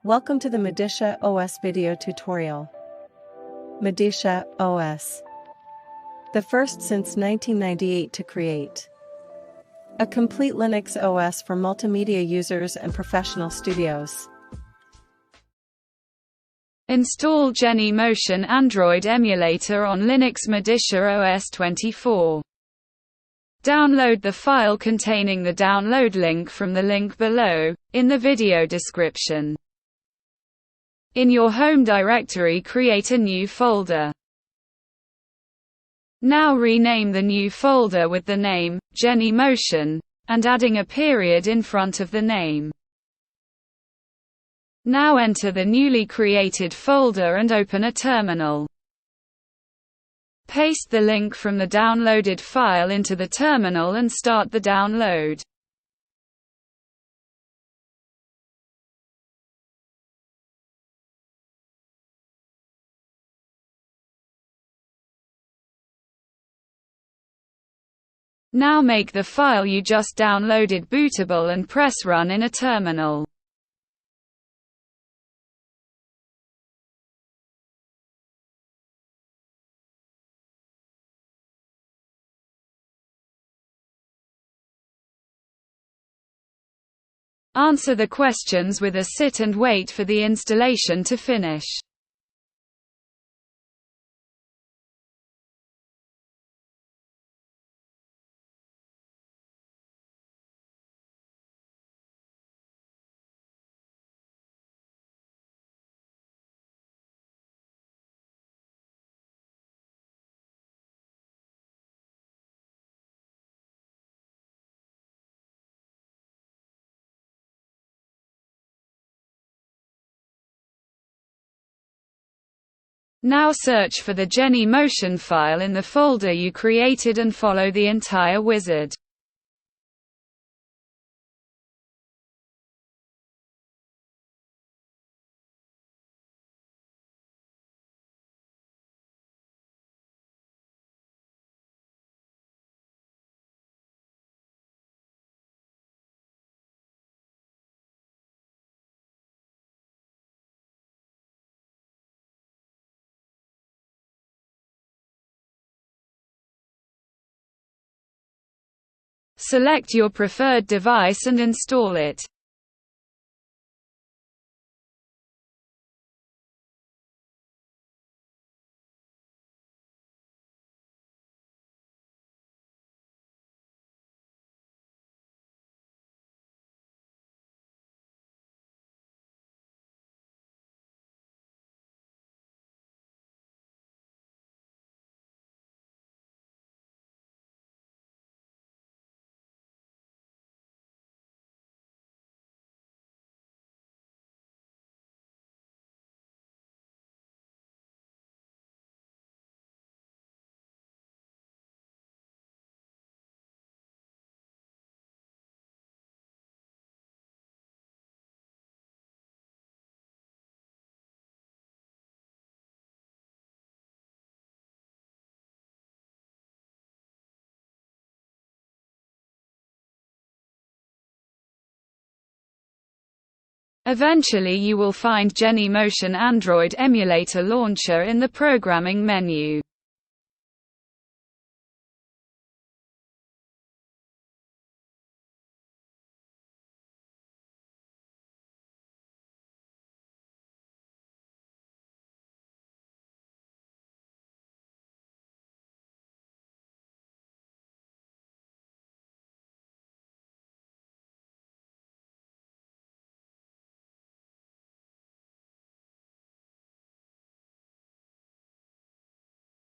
Welcome to the MODICIA OS video tutorial. MODICIA OS. The first since 1998 to create a complete Linux OS for multimedia users and professional studios. Install Genymotion Android emulator on Linux MODICIA OS 24. Download the file containing the download link from the link below, in the video description. In your home directory, create a new folder. Now rename the new folder with the name, Genymotion, and adding a period in front of the name. Now enter the newly created folder and open a terminal. Paste the link from the downloaded file into the terminal and start the download. Now make the file you just downloaded bootable and press Run in a terminal. Answer the questions with a sit and wait for the installation to finish. Now search for the Genymotion file in the folder you created and follow the entire wizard. Select your preferred device and install it. Eventually you will find Genymotion Android emulator launcher in the programming menu.